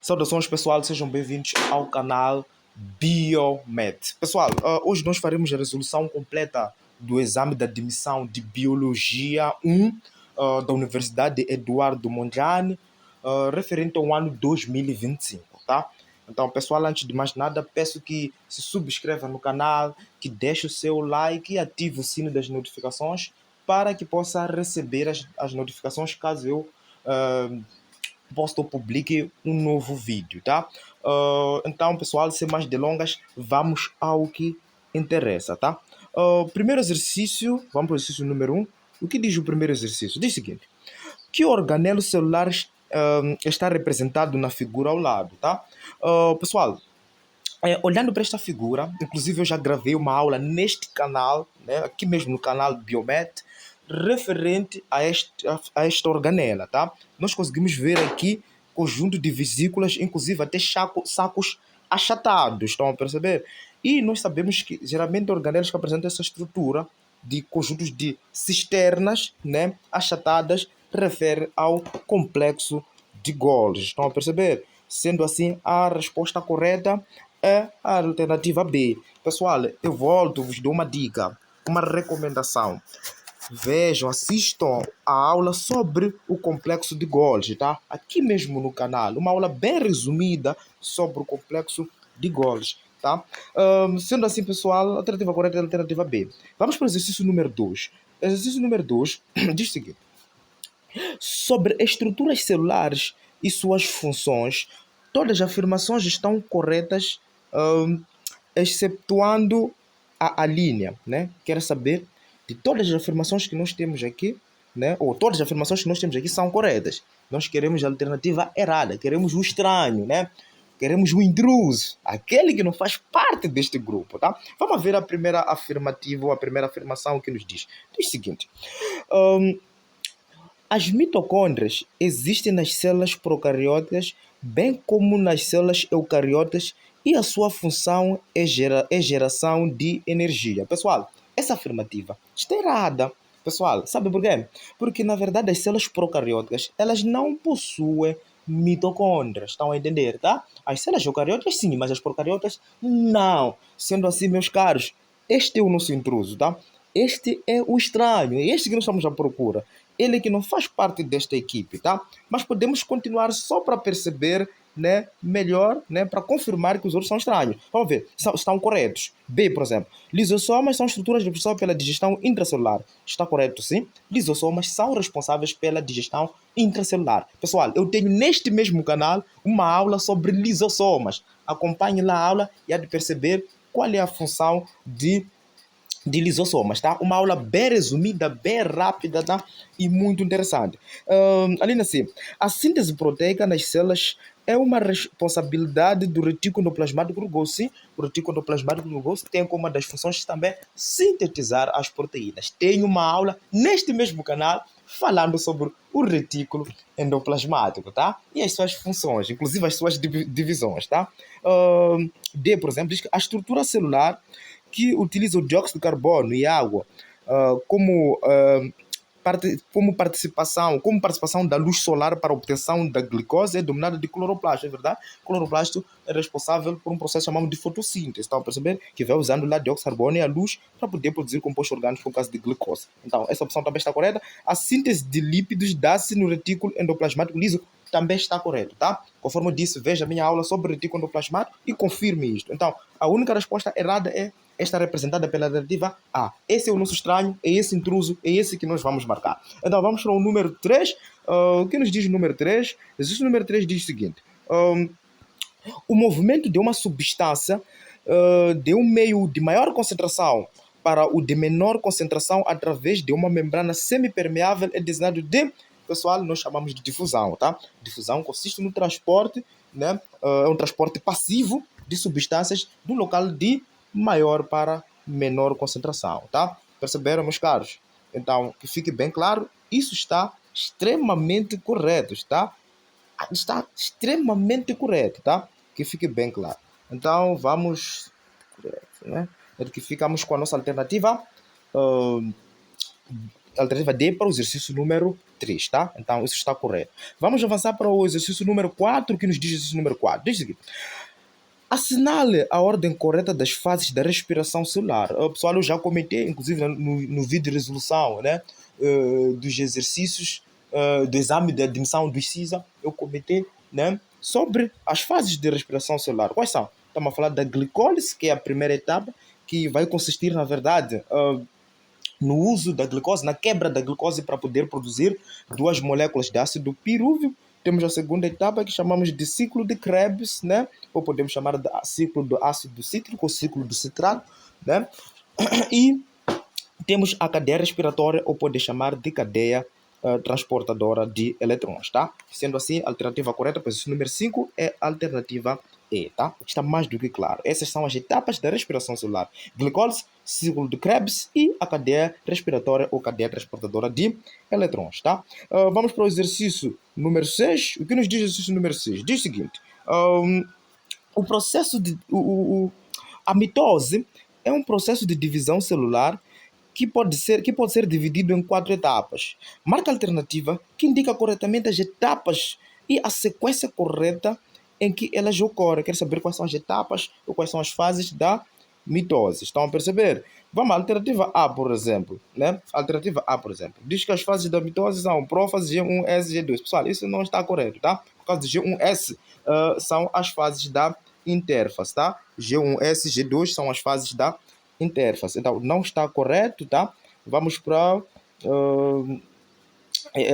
Saudações pessoal, sejam bem-vindos ao canal Biomed. Pessoal, hoje nós faremos a resolução completa do exame da admissão de Biologia 1 da Universidade Eduardo Mondlane, referente ao ano 2025, tá? Então, pessoal, antes de mais nada, peço que se subscreva no canal, que deixe o seu like e ative o sino das notificações para que possa receber as notificações caso eu posto ou publique um novo vídeo, tá? Então, pessoal, sem mais delongas, vamos ao que interessa, tá? Primeiro exercício, vamos para o exercício número 1. O que diz o primeiro exercício? Diz o seguinte: que organelo celular está representado na figura ao lado, tá? Pessoal, olhando para esta figura, inclusive eu já gravei uma aula neste canal, né, aqui mesmo no canal Biomed, referente a esta organela, tá? Nós conseguimos ver aqui conjunto de vesículas, inclusive até sacos achatados, estão a perceber? E nós sabemos que geralmente organelas que apresentam essa estrutura de conjuntos de cisternas, né, achatadas, refere ao complexo de Golgi, estão a perceber? Sendo assim, a resposta correta é a alternativa B. Pessoal, eu volto, vos dou uma dica, uma recomendação. Vejam, assistam a aula sobre o complexo de Golgi, tá? Aqui mesmo no canal, uma aula bem resumida sobre o complexo de Golgi, tá? Sendo assim, pessoal, a alternativa correta é a alternativa B. Vamos para o exercício número 2. Exercício número 2 diz o seguinte: sobre estruturas celulares e suas funções, todas as afirmações estão corretas, excetuando a linha, né? Quero saber de todas as afirmações que nós temos aqui, né? Ou todas as afirmações que nós temos aqui são corretas. Nós queremos a alternativa errada, queremos o estranho, né? Queremos o intruso, aquele que não faz parte deste grupo, tá? Vamos ver a primeira afirmativa ou a primeira afirmação que nos diz. Diz o seguinte: as mitocôndrias existem nas células procariotas, bem como nas células eucariotas, e a sua função é geração de energia. Pessoal, essa afirmativa está errada. Pessoal, sabe por quê? Porque, na verdade, as células procariotas, elas não possuem mitocôndrias. Estão a entender, tá? As células eucariotas, sim, mas as procariotas, não. Sendo assim, meus caros, este é o nosso intruso, tá? Este é o estranho, é este que nós estamos à procura. Ele que não faz parte desta equipe, tá? Mas podemos continuar só para perceber, né, melhor, né, para confirmar que os outros são estranhos. Vamos ver, estão corretos. B, por exemplo, lisossomas são estruturas responsáveis pela digestão intracelular. Está correto, sim? Lisossomas são responsáveis pela digestão intracelular. Pessoal, eu tenho neste mesmo canal uma aula sobre lisossomas. Acompanhe lá a aula e há de perceber qual é a função de lisossomas, tá? Uma aula bem resumida, bem rápida, tá? E muito interessante. Além assim, a síntese proteica nas células é uma responsabilidade do retículo endoplasmático rugoso. Sim, o retículo endoplasmático rugoso tem como uma das funções também sintetizar as proteínas. Tem uma aula neste mesmo canal falando sobre o retículo endoplasmático, tá? E as suas funções, inclusive as suas divisões, tá? D, por exemplo, diz que a estrutura celular que utiliza o dióxido de carbono e água como participação da luz solar para a obtenção da glicose é dominada de cloroplasto, é verdade? O cloroplasto é responsável por um processo chamado de fotossíntese, estão a perceber? Que vai usando lá dióxido de carbono e a luz para poder produzir compostos orgânicos por causa de glicose. Então, essa opção também está correta. A síntese de lípidos dá-se no retículo endoplasmático liso, também está correto, tá? Conforme eu disse, veja a minha aula sobre retículo endoplasmático e confirme isto. Então, a única resposta errada é esta representada pela alternativa A. Esse é o nosso estranho, é esse intruso, é esse que nós vamos marcar. Então vamos para o número 3. O que nos diz o número 3? O número 3 diz o seguinte: o movimento de uma substância de um meio de maior concentração para o de menor concentração através de uma membrana semipermeável é designado de, pessoal, nós chamamos de difusão, tá? Difusão consiste no transporte, né? É um transporte passivo de substâncias do local de maior para menor concentração, tá? Perceberam, meus caros? Então, que fique bem claro, isso está extremamente correto, tá? Está extremamente correto, tá? Que fique bem claro. Então, vamos, né? Que ficamos com a nossa alternativa alternativa D para o exercício número 3, tá? Então, isso está correto. Vamos avançar para o exercício número 4, que nos diz o exercício número 4. Diz o seguinte: assinale a ordem correta das fases da respiração celular. Pessoal, eu já comentei, inclusive no vídeo de resolução, né, dos exercícios do exame de admissão do CISA, eu comentei, né, sobre as fases de respiração celular. Quais são? Estamos a falar da glicólise, que é a primeira etapa, que vai consistir, na verdade, no uso da glicose, na quebra da glicose para poder produzir duas moléculas de ácido pirúvio. Temos a segunda etapa que chamamos de ciclo de Krebs, né? Ou podemos chamar de ciclo do ácido cítrico ou ciclo do citrato, né? E temos a cadeia respiratória, ou pode chamar de cadeia transportadora de elétrons, tá? Sendo assim, a alternativa correta para o número 5 é a alternativa E, tá? Está mais do que claro. Essas são as etapas da respiração celular: glicólise, ciclo de Krebs e a cadeia respiratória ou cadeia transportadora de elétrons, tá? Vamos para o exercício número 6. O que nos diz o exercício número 6? Diz o seguinte: o processo de... a mitose é um processo de divisão celular que pode ser dividido em 4 etapas. Marca a alternativa que indica corretamente as etapas e a sequência correta em que elas ocorrem. Quero saber quais são as etapas ou quais são as fases da mitose. Estão a perceber? Vamos à alternativa A, por exemplo, né? Alternativa A, por exemplo, diz que as fases da mitose são prófase G1S, G2. Pessoal, isso não está correto, tá? Por causa de G1S, são as fases da interfase, tá? G1S, G2 são as fases da interface. Então, não está correto, tá? Vamos para...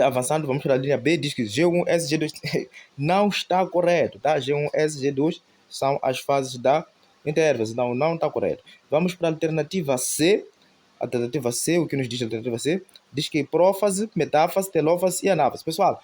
avançando, vamos para a linha B, diz que G1S, G2 não está correto, tá? G1S, G2 são as fases da interface. Então, não está correto. Vamos para a alternativa C. Alternativa C, o que nos diz a alternativa C? Diz que prófase, metáfase, telófase e anáfase. Pessoal,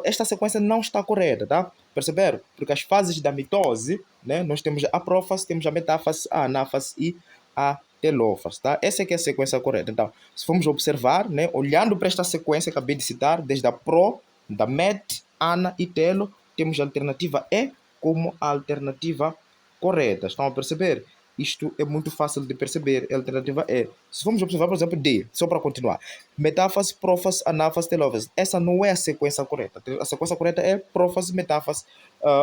esta sequência não está correta, tá? Perceberam? Porque as fases da mitose, né? Nós temos a prófase, temos a metáfase, a anáfase e a telófase, tá? Essa aqui é a sequência correta. Então, se formos observar, né, olhando para esta sequência que acabei de citar, desde a pro, da met, ana e telo, temos a alternativa E como a alternativa correta. Estão a perceber? Isto é muito fácil de perceber. A alternativa E. Se formos observar, por exemplo, D, só para continuar: metáfase, prófase, anáfase, telófase. Essa não é a sequência correta. A sequência correta é prófase, metáfase,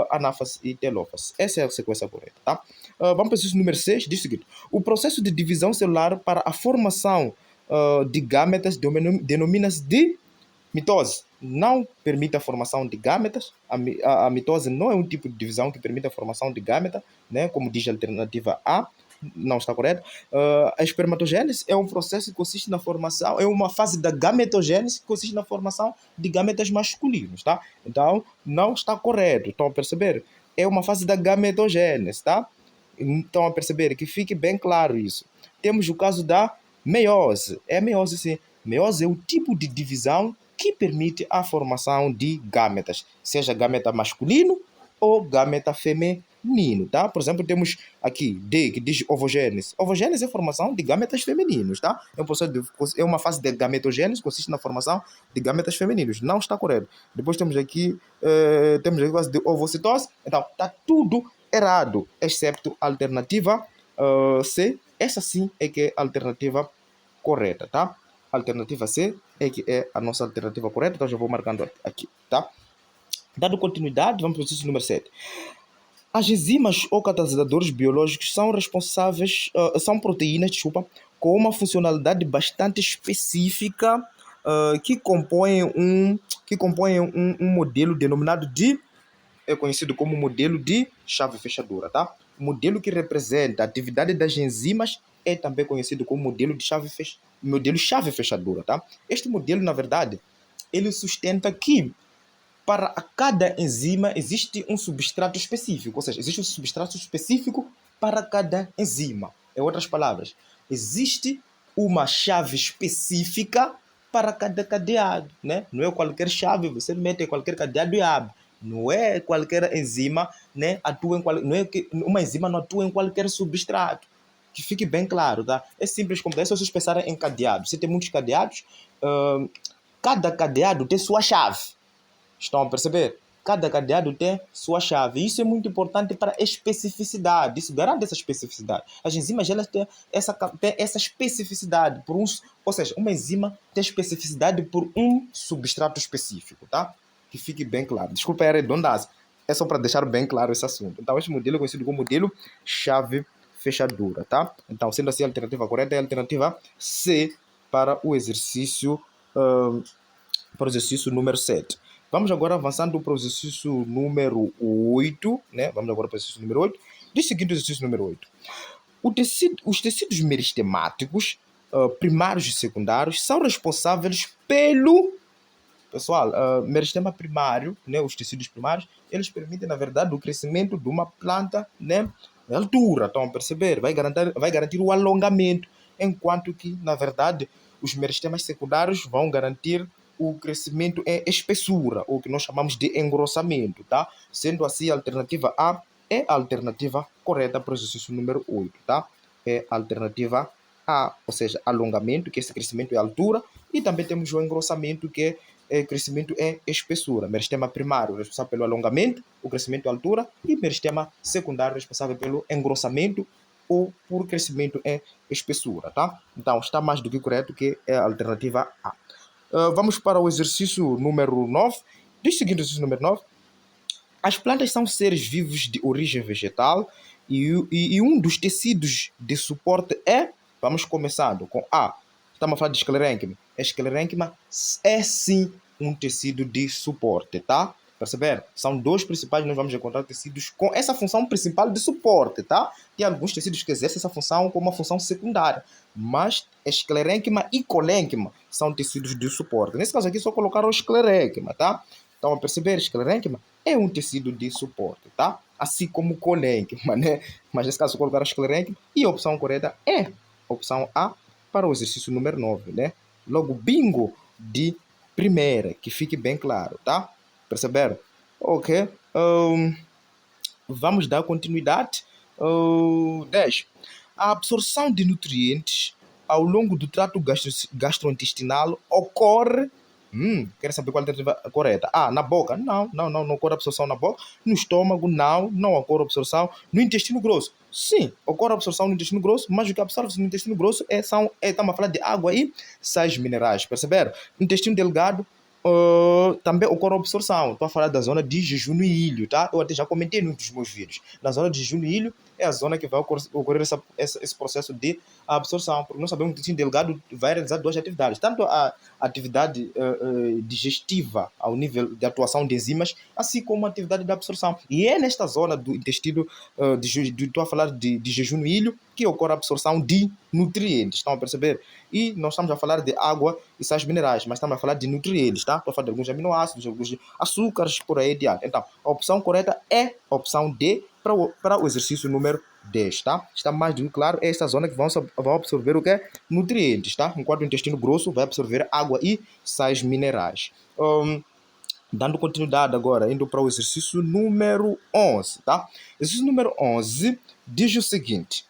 anáfase e telófase. Essa é a sequência correta, tá? Vamos para o exercício número 6. Diz o seguinte: o processo de divisão celular para a formação de gametas denomina-se de mitose. Não permite a formação de gametas. A mitose não é um tipo de divisão que permite a formação de gâmeta, né? Como diz a alternativa A, não está correto. A espermatogênese é um processo que consiste na formação, é uma fase da gametogênese que consiste na formação de gametas masculinos, tá? Então, não está correto. Estão a perceber? É uma fase da gametogênese, tá? Estão a perceber? Que fique bem claro isso. Temos o caso da meiose. É a meiose, sim. Meiose é o tipo de divisão que permite a formação de gametas, seja gameta masculino ou gameta feminino, tá? Por exemplo, temos aqui D, que diz ovogênese. Ovogênese é a formação de gametas femininos, tá? É uma fase de gametogênese, consiste na formação de gametas femininos. Não está correto. Depois temos aqui a fase de ovocitose. Então, está tudo errado, excepto a alternativa C. Essa sim é que é a alternativa correta, tá? A alternativa C é que é a nossa alternativa correta, então já vou marcando aqui, tá? Dando continuidade, vamos para o exercício número 7. As enzimas ou catalisadores biológicos são responsáveis, são proteínas, com uma funcionalidade bastante específica que compõem um modelo denominado de, é conhecido como modelo de chave fechadura, tá? O modelo que representa a atividade das enzimas é também conhecido como modelo chave fechadura, tá? Este modelo, na verdade, ele sustenta que para cada enzima existe um substrato específico, ou seja, existe um substrato específico para cada enzima. Em outras palavras, existe uma chave específica para cada cadeado, né? Não é qualquer chave, você mete em qualquer cadeado e abre. Não é qualquer enzima, né, não é que uma enzima não atua em qualquer substrato. Que fique bem claro, tá? É simples como é, se vocês pensarem em cadeados. Você tem muitos cadeados, cada cadeado tem sua chave. Estão a perceber? cada cadeado tem sua chave. Isso é muito importante para a especificidade. Isso garante essa especificidade. As enzimas elas têm essa especificidade por ou seja, uma enzima tem especificidade por um substrato específico, tá? Que fique bem claro. Desculpa a redundância. É só para deixar bem claro esse assunto. Então, este modelo é conhecido como modelo chave fechadura, tá? Então, sendo assim, a alternativa correta é a alternativa C para o exercício número 7. Vamos agora avançando para o exercício número 8, né? Vamos agora para o exercício número 8. Diz o seguinte, o exercício número 8. Os tecidos meristemáticos primários e secundários são responsáveis pelo... Pessoal, meristema primário, né, os tecidos primários, eles permitem, na verdade, o crescimento de uma planta, né, na altura, estão a perceber? Vai garantir o alongamento, enquanto que, na verdade, os meristemas secundários vão garantir o crescimento em espessura, ou que nós chamamos de engrossamento, tá? Sendo assim, a alternativa A é a alternativa correta para o exercício número 8, tá? É a alternativa A, ou seja, alongamento, que esse crescimento é altura, e também temos o engrossamento, que é crescimento em espessura. Meristema primário responsável pelo alongamento, o crescimento em altura, e meristema secundário responsável pelo engrossamento ou por crescimento em espessura, tá? Então, está mais do que correto, que é a alternativa A. Vamos para o exercício número 9. Diz o seguinte, exercício número 9. As plantas são seres vivos de origem vegetal e um dos tecidos de suporte é... Vamos começando com A. Estamos a falar de esclerênquima. A esclerênquima é sim um tecido de suporte, tá? Perceberam? São dois principais, nós vamos encontrar tecidos com essa função principal de suporte, tá? Tem alguns tecidos que exercem essa função como uma função secundária, mas esclerênquima e colênquima são tecidos de suporte. Nesse caso aqui, só colocaram esclerênquima, tá? Então, a perceber, esclerênquima é um tecido de suporte, tá? Assim como colênquima, né? Mas nesse caso, colocaram esclerênquima e a opção correta é a opção A para o exercício número 9, né? Logo, bingo de primeira, que fique bem claro, tá? Perceberam? Ok. Vamos dar continuidade. 10. A absorção de nutrientes ao longo do trato gastrointestinal ocorre... Quero saber qual é a alternativa correta. Na boca? Não ocorre absorção na boca. No estômago? Não ocorre absorção. No intestino grosso? Sim, ocorre absorção no intestino grosso, mas o que absorve no intestino grosso estamos a falar de água e sais minerais, perceberam? No intestino delgado, também ocorre absorção. Estou a falar da zona de jejum e ilho, tá? Eu até já comentei em um dos meus vídeos. Na zona de jejum e ilho é a zona que vai ocorrer esse processo de absorção. Porque nós sabemos que o intestino delgado vai realizar duas atividades. Tanto a atividade digestiva, ao nível de atuação de enzimas, assim como a atividade de absorção. E é nesta zona do intestino, estou a falar de jejum e ilho, que ocorre a absorção de nutrientes. Estão a perceber? E nós estamos a falar de água e sais minerais, mas estamos a falar de nutrientes, tá? Estou a falar de alguns aminoácidos, alguns açúcares, por aí adiante. Então, a opção correta é a opção D para o exercício número 10, tá? Está mais do que claro, é esta zona que vão absorver o que? Nutrientes, tá? Enquanto o intestino grosso vai absorver água e sais minerais. Dando continuidade agora, indo para o exercício número 11, tá? Exercício número 11 diz o seguinte: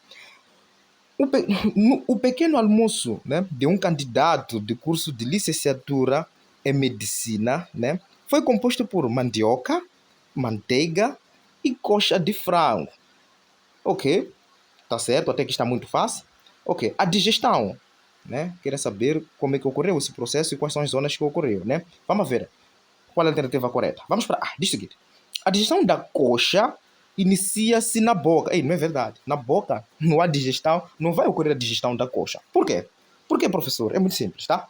o pequeno almoço, né, de um candidato de curso de licenciatura em medicina, né, foi composto por mandioca, manteiga e coxa de frango. Ok, tá certo, até que está muito fácil. Ok, a digestão, né, quero saber como é que ocorreu esse processo e quais são as zonas que ocorreu, né? Vamos ver qual é a alternativa correta. Vamos para diz o seguinte: a digestão da coxa inicia-se na boca. Não é verdade. Na boca não há digestão, não vai ocorrer a digestão da coxa. Por quê? Por quê, professor? É muito simples, tá?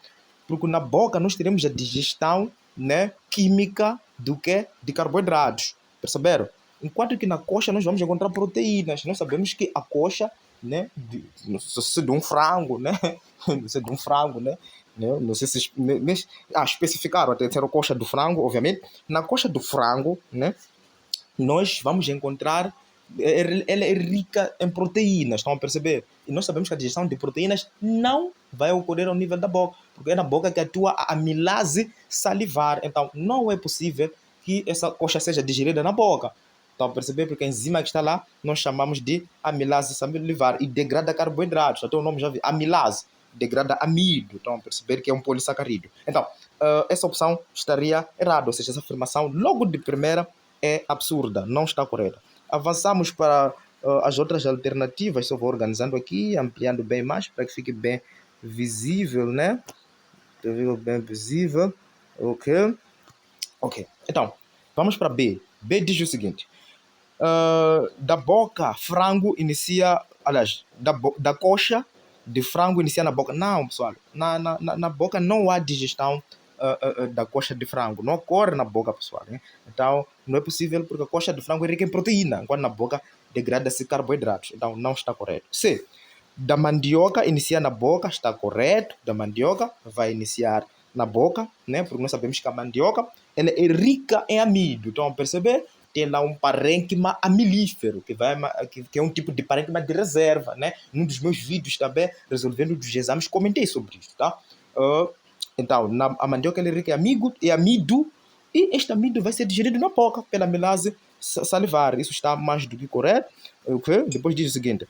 Porque na boca nós teremos a digestão, né, química do quê? De carboidratos. Perceberam? Enquanto que na coxa nós vamos encontrar proteínas. Nós sabemos que a coxa, né, não sei se de um frango, né? Não sei de um frango, né? Não sei se especificaram até ser a coxa do frango, obviamente. Na coxa do frango, né, nós vamos encontrar, ela é rica em proteínas, estão a perceber? E nós sabemos que a digestão de proteínas não vai ocorrer ao nível da boca, porque é na boca que atua a amilase salivar. Então, não é possível que essa coxa seja digerida na boca. Estão a perceber? Porque a enzima que está lá, nós chamamos de amilase salivar e degrada carboidratos. Até o nome já vi, amilase, degrada amido. Estão a perceber que é um polissacarídeo. Então, essa opção estaria errada, ou seja, essa afirmação logo de primeira é absurda, não está correta. Avançamos para as outras alternativas, eu vou organizando aqui, ampliando bem mais para que fique bem visível, né? Bem visível, ok. Então, vamos para B. B diz o seguinte: da boca, frango inicia. Aliás, da coxa de frango inicia na boca. Não, pessoal, na boca não há digestão da coxa de frango. Não ocorre na boca, pessoal. Né? Então, não é possível porque a coxa de frango é rica em proteína, enquanto na boca degrada-se carboidratos. Então, não está correto. C. Da mandioca inicia na boca, está correto. Da mandioca vai iniciar na boca, né? Porque nós sabemos que a mandioca ela é rica em amido. Então, perceber? Tem lá um parênquima amilífero, que é um tipo de parênquima de reserva, né? Num dos meus vídeos também, resolvendo dos exames, comentei sobre isso, tá? Então, a mandioca é rica em amido, e este amido vai ser digerido na boca pela amilase salivar. Isso está mais do que correto. Okay? Depois diz o seguinte: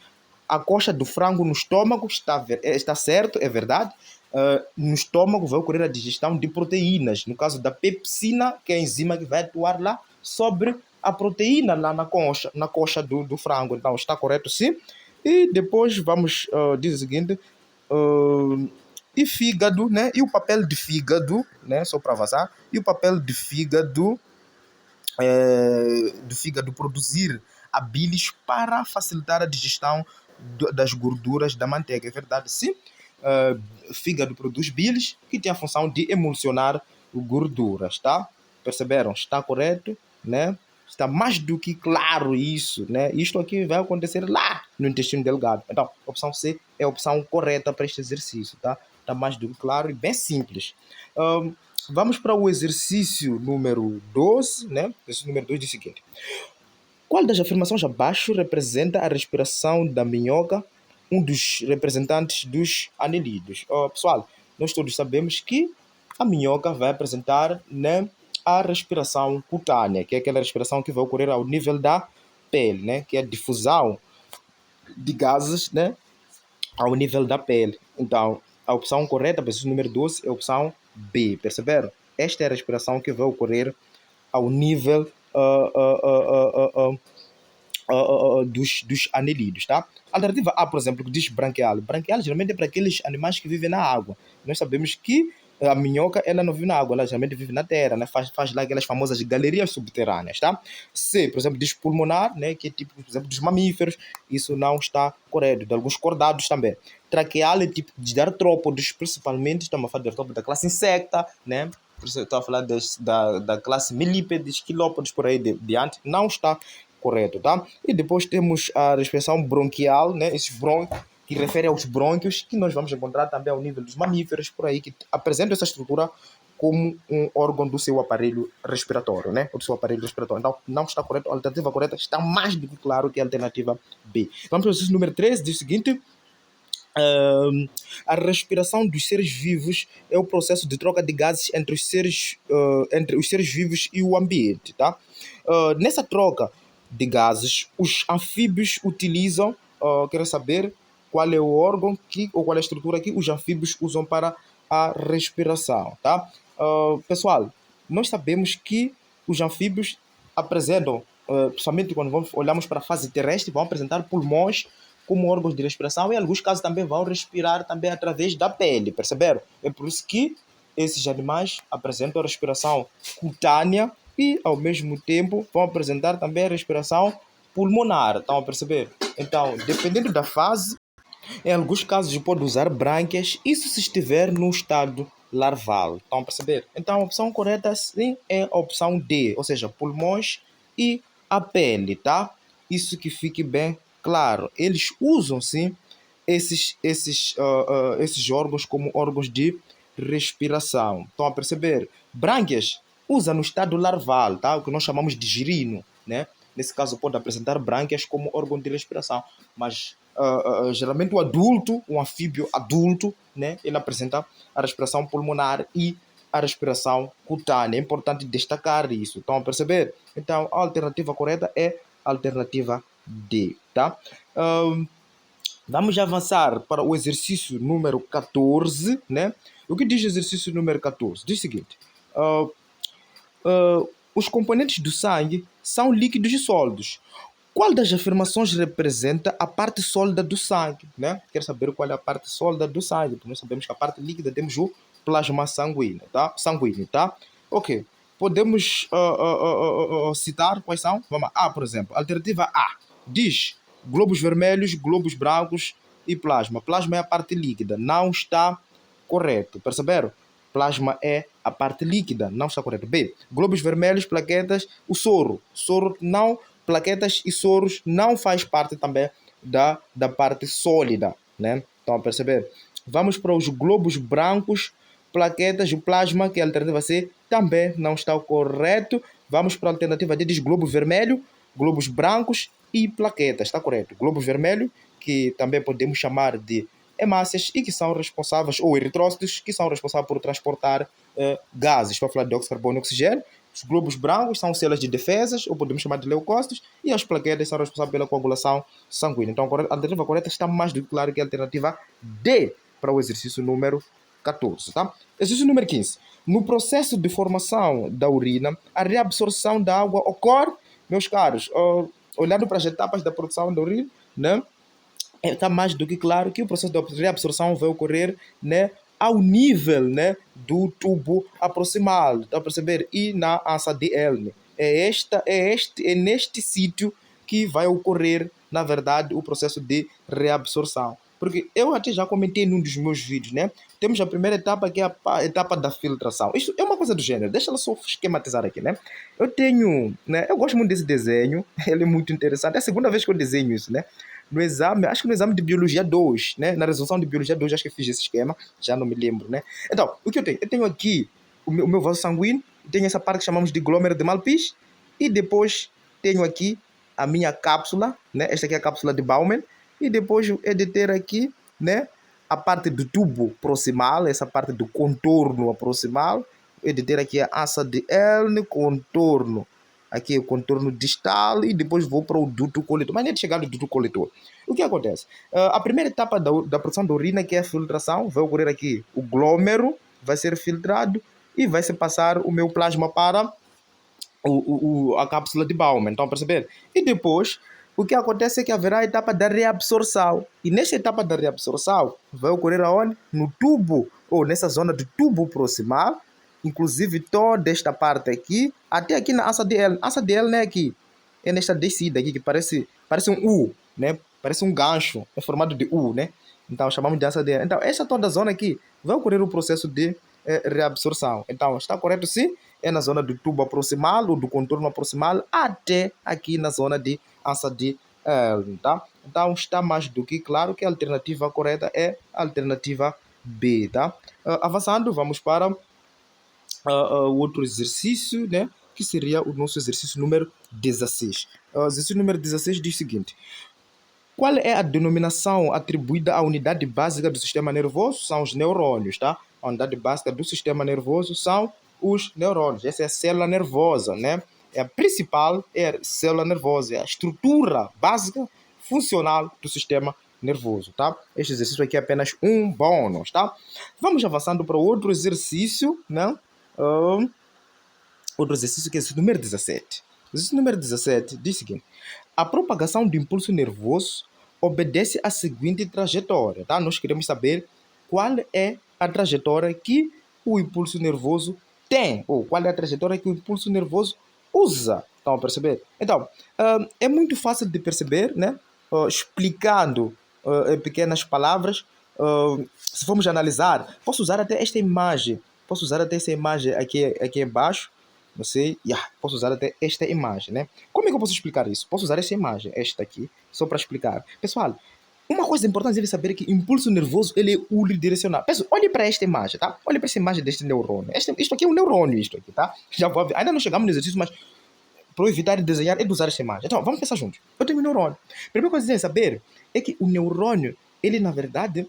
a coxa do frango no estômago está certo, é verdade. No estômago vai ocorrer a digestão de proteínas. No caso da pepsina, que é a enzima que vai atuar lá sobre a proteína lá na coxa do frango. Então, está correto sim. E depois vamos dizer o seguinte: e fígado, né? E o papel de fígado, né? Só para avançar. E o papel de fígado, do fígado produzir a bilis para facilitar a digestão das gorduras da manteiga. É verdade, sim. Fígado produz bilis que tem a função de emulsionar gorduras, tá? Perceberam? Está correto, né? Está mais do que claro isso, né? Isto aqui vai acontecer lá no intestino delgado. Então, a opção C é a opção correta para este exercício, tá? Está mais do que claro e bem simples. Vamos para o exercício número 12, né? Esse número 2 diz o seguinte: qual das afirmações abaixo representa a respiração da minhoca, um dos representantes dos anelídeos? Pessoal, nós todos sabemos que a minhoca vai apresentar, né, a respiração cutânea, que é aquela respiração que vai ocorrer ao nível da pele, né, que é a difusão de gases, né, ao nível da pele. Então, a opção correta, para o número 12, é a opção B, perceberam? Esta é a respiração que vai ocorrer ao nível dos anelídeos, tá? A alternativa A, por exemplo, que diz branquial. Branquial geralmente é para aqueles animais que vivem na água. Nós sabemos que a minhoca, ela não vive na água, ela geralmente vive na terra, né? Faz lá aquelas famosas galerias subterrâneas, tá? C, por exemplo, diz pulmonar, né? Que é tipo, por exemplo, dos mamíferos. Isso não está correto. De alguns cordados também. Traqueal é tipo de artrópodes, principalmente, estamos a falar de artrópodes da classe insecta, né? Por isso eu estou a falar da classe milípedes, quilópodes, por aí diante. Não está correto, tá? E depois temos a respiração bronquial, né? Esses brônquios, que refere aos brônquios, que nós vamos encontrar também ao nível dos mamíferos, por aí, que apresentam essa estrutura como um órgão do seu aparelho respiratório, né? Ou do seu aparelho respiratório. Então, não está correto. A alternativa correta está mais do que claro que é a alternativa B. Vamos para o exercício número 13, diz o seguinte: a respiração dos seres vivos é o processo de troca de gases entre os seres vivos e o ambiente, tá? Nessa troca de gases, os anfíbios utilizam, quero saber qual é o órgão ou qual é a estrutura que os anfíbios usam para a respiração, tá? Pessoal, nós sabemos que os anfíbios apresentam, principalmente quando olhamos para a fase terrestre, vão apresentar pulmões como órgãos de respiração e em alguns casos também vão respirar também através da pele, perceberam? É por isso que esses animais apresentam a respiração cutânea e ao mesmo tempo vão apresentar também a respiração pulmonar, estão a perceber? Então, dependendo da fase, em alguns casos pode usar brânquias, isso se estiver no estado larval, estão a perceber? Então, a opção correta sim é a opção D, ou seja, pulmões e a pele, tá? Isso que fique bem claro. Eles usam sim esses órgãos como órgãos de respiração. Estão a perceber? Brânquias usa no estado larval, tá? O que nós chamamos de girino, né? Nesse caso pode apresentar brânquias como órgão de respiração, mas geralmente o adulto, um anfíbio adulto, né? Ele apresenta a respiração pulmonar e a respiração cutânea. É importante destacar isso. Estão a perceber? Então, a alternativa correta é a alternativa D, tá? Vamos avançar para o exercício número 14, né? O que diz o exercício número 14? Diz o seguinte: ah, os componentes do sangue são líquidos e sólidos. Qual das afirmações representa a parte sólida do sangue? Né? Quer saber qual é a parte sólida do sangue? Porque nós sabemos que a parte líquida temos o plasma sanguíneo, tá? Ok. Podemos citar quais são? Vamos lá. Por exemplo, alternativa A diz globos vermelhos, globos brancos e plasma. Plasma é a parte líquida. Não está correto. Perceberam? Plasma é a parte líquida, não está correto. B. Globos vermelhos, plaquetas, o soro. Soro não, plaquetas e soros não faz parte também da parte sólida, né? Estão a perceber? Vamos para os globos brancos, plaquetas, o plasma, que é a alternativa C, também não está correto. Vamos para a alternativa D, diz globo vermelho, globos brancos e plaquetas, está correto. Globo vermelho, que também podemos chamar de hemácias e que são responsáveis, ou eritrócitos, que são responsáveis por transportar gases, para falar de dióxido de carbono e oxigênio. Os globos brancos são células de defesas, ou podemos chamar de leucócitos, e as plaquetas são responsáveis pela coagulação sanguínea. Então, a alternativa correta está mais do que claro que é a alternativa D para o exercício número 14. Tá? Exercício número 15. No processo de formação da urina, a reabsorção da água ocorre, meus caros, olhando para as etapas da produção da urina, né? Está mais do que claro que o processo de reabsorção vai ocorrer, né, ao nível, né, do tubo proximal, está a perceber? E na asa de Elne. É neste sítio que vai ocorrer, na verdade, o processo de reabsorção. Porque eu até já comentei num dos meus vídeos, né? Temos a primeira etapa, que é a etapa da filtração. Isto é uma coisa do gênero, deixa eu só esquematizar aqui, né? Eu gosto muito desse desenho, ele é muito interessante. É a segunda vez que eu desenho isso, né? No exame, acho que no exame de Biologia 2, né? Na resolução de Biologia 2, acho que eu fiz esse esquema, já não me lembro, né? Então, o que eu tenho? Eu tenho aqui o meu vaso sanguíneo, tenho essa parte que chamamos de glômero de Malpighi, e depois tenho aqui a minha cápsula, né? Esta aqui é a cápsula de Bowman, e depois é de ter aqui, né, a parte do tubo proximal, essa parte do contorno proximal, é de ter aqui a asa de Elne, contorno, aqui o contorno distal, e depois vou para o duto coletor. Mas nem de chegar no duto coletor. O que acontece? A primeira etapa da produção da urina, que é a filtração, vai ocorrer aqui. O glômero vai ser filtrado e vai se passar o meu plasma para a cápsula de Bowman. Estão a perceber? E depois, o que acontece é que haverá a etapa da reabsorção. E nessa etapa da reabsorção, vai ocorrer aonde? No tubo, ou nessa zona do tubo proximal, inclusive toda esta parte aqui, até aqui na asa DL. A asa DL não é aqui, é nesta descida aqui, que parece um U, né? Parece um gancho, é formado de U, né? Então chamamos de asa DL. Então, essa toda zona aqui vai ocorrer o processo de reabsorção. Então, está correto sim? É na zona do tubo proximal ou do contorno proximal até aqui na zona de asa de L, tá? Então, está mais do que claro que a alternativa correta é a alternativa B, tá? Avançando, vamos para o outro exercício, né? Que seria o nosso exercício número 16. O exercício número 16 diz o seguinte: qual é a denominação atribuída à unidade básica do sistema nervoso? São os neurônios, tá? A unidade básica do sistema nervoso são os neurônios. Essa é a célula nervosa, né? É a principal, é a célula nervosa, é a estrutura básica funcional do sistema nervoso, tá? Este exercício aqui é apenas um bônus, tá? Vamos avançando para outro exercício, né? Outro exercício que é o número 17. O exercício número 17 diz o seguinte: a propagação do impulso nervoso obedece à seguinte trajetória, tá? Nós queremos saber qual é a trajetória que o impulso nervoso tem, ou qual é a trajetória que o impulso nervoso usa. Estão a perceber? Então, é muito fácil de perceber, né? Explicando em pequenas palavras. Se formos analisar, posso usar até esta imagem. Posso usar até essa imagem aqui embaixo. Não sei, posso usar até esta imagem, né? Como é que eu posso explicar isso? Posso usar esta imagem, esta aqui, só para explicar. Pessoal, uma coisa importante deve saber é que impulso nervoso, ele é unidirecional. Pessoal, olhe para esta imagem, tá? Olhe para essa imagem deste neurônio. Isto aqui é um neurônio, isto aqui, tá? Ainda não chegamos no exercício, mas para evitar de desenhar é de usar esta imagem. Então, vamos pensar juntos. Eu tenho um neurônio. A primeira coisa que você deve saber é que o neurônio, ele na verdade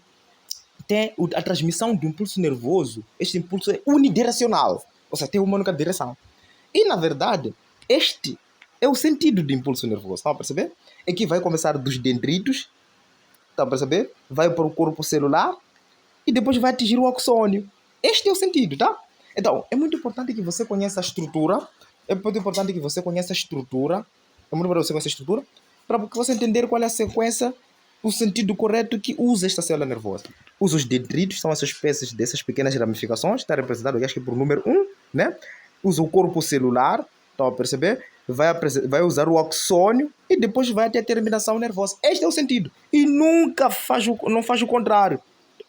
tem a transmissão do impulso nervoso. Este impulso é unidirecional, ou seja, tem uma única direção. E, na verdade, este é o sentido do impulso nervoso. Estão a perceber? É que vai começar dos dendritos tá a perceber? Vai para o corpo celular e depois vai atingir o axônio. Este é o sentido, tá? Então, é muito importante que você conheça a estrutura. É muito importante que você conheça a estrutura. É muito importante que você conheça a estrutura para você entender qual é a sequência, o sentido correto que usa esta célula nervosa. Usa os dendritos, são essas espécies dessas pequenas ramificações, está representado, acho que por número 1, né? Usa o corpo celular, estão a perceber? Vai usar o axônio e depois vai até a terminação nervosa. Este é o sentido. E nunca não faz o contrário.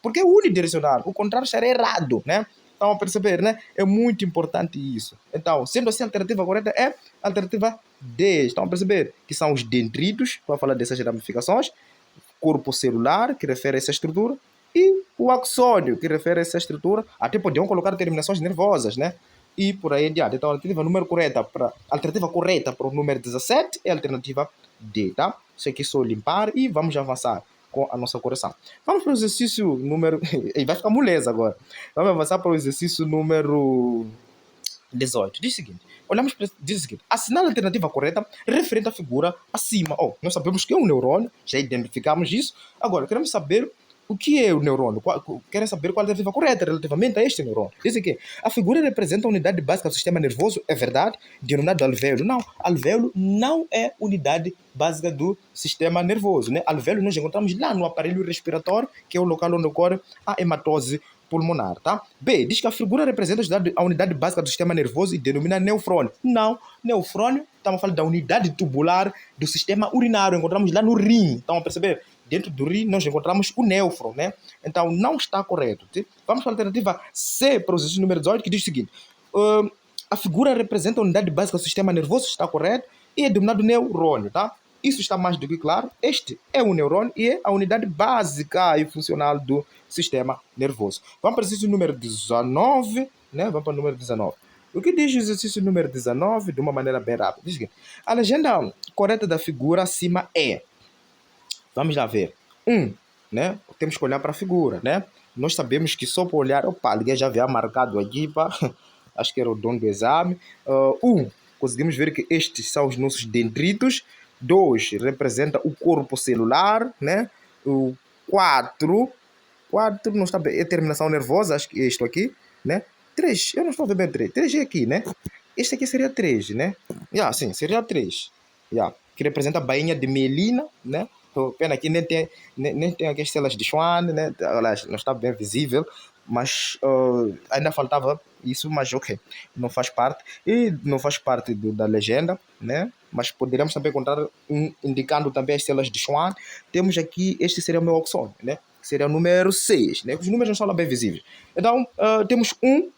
Porque é unidirecional. O contrário será errado, né? Estão a perceber, né? É muito importante isso. Então, sendo assim, a alternativa correta é a alternativa D. Estão a perceber? Que são os dendritos, para falar dessas ramificações, corpo celular, que refere a essa estrutura, e o axônio, que refere a essa estrutura. Até podiam colocar terminações nervosas, né? E por aí adiante. Então, a alternativa correta para o número 17 é a alternativa D, tá? Isso aqui é só limpar e vamos avançar com a nossa correção. Vamos para o exercício número... E vai ficar moleza agora. Vamos avançar para o exercício número 18. Diz o seguinte. Diz o seguinte. Assinale a alternativa correta referente à figura acima. Nós sabemos que é um neurônio. Já identificamos isso. Agora, queremos saber o que é o neurônio. Querem saber qual é a alternativa correta relativamente a este neurônio. Dizem que a figura representa a unidade básica do sistema nervoso. É verdade? Denominado alvéolo. Não. Alvéolo não é unidade básica do sistema nervoso, né? Alvéolo nós encontramos lá no aparelho respiratório, que é o local onde ocorre a hematose pulmonar, tá? B, diz que a figura representa a unidade básica do sistema nervoso e denomina nefrônio. Não, nefrônio, estamos falando da unidade tubular do sistema urinário, encontramos lá no rim, estão a perceber? Dentro do rim nós encontramos o néfron, né? Então não está correto. Tá? Vamos para a alternativa C, para o exercício número 18, que diz o seguinte. A figura representa a unidade básica do sistema nervoso, está correto, e é denominado neurônio, tá? Isso está mais do que claro. Este é o neurônio e é a unidade básica e funcional do sistema nervoso. Vamos para o exercício número 19, né? Vamos para o número 19. O que diz o exercício número 19 de uma maneira bem rápida? Diz que a legenda correta da figura acima é... Vamos lá ver. Né? Temos que olhar para a figura, né? Nós sabemos que só para olhar... Opa, alguém já havia marcado aqui, pá. Acho que era o dono do exame. Conseguimos ver que estes são os nossos dendritos. 2 representa o corpo celular, né? O 4 não está bem, é terminação nervosa, acho que é isto aqui, né? 3, eu não estou vendo bem 3. 3 é aqui, né? Este aqui seria 3, né? Sim, seria 3. Que representa a bainha de mielina, né? Pena aqui nem tem aqui as células de Schwann, né? Aliás, não está bem visível, mas ainda faltava isso, mas ok, não faz parte. E não faz parte da legenda, né? Mas poderíamos também encontrar indicando também as células de Schwann. Temos aqui, este seria o meu axônio, né? Seria o número 6, né? Os números não são lá bem visíveis. Então, temos 1,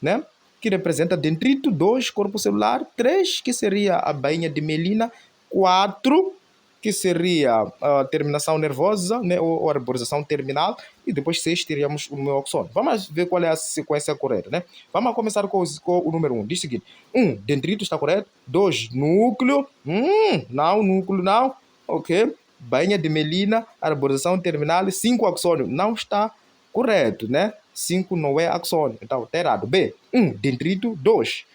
né? Que representa dendrito, 2, corpo celular, 3, que seria a bainha de mielina, 4, que seria a terminação nervosa, né, ou arborização terminal, e depois 6 teríamos o número axônio. Vamos ver qual é a sequência correta, né? Vamos começar com o número 1. Diz o seguinte: 1, dendrito está correto. 2, núcleo. Não, núcleo não. Ok. Bainha de mielina, arborização terminal. 5, axônio. Não está correto, né? 5 não é axônio. Então, está errado. B, 1, dendrito. 2,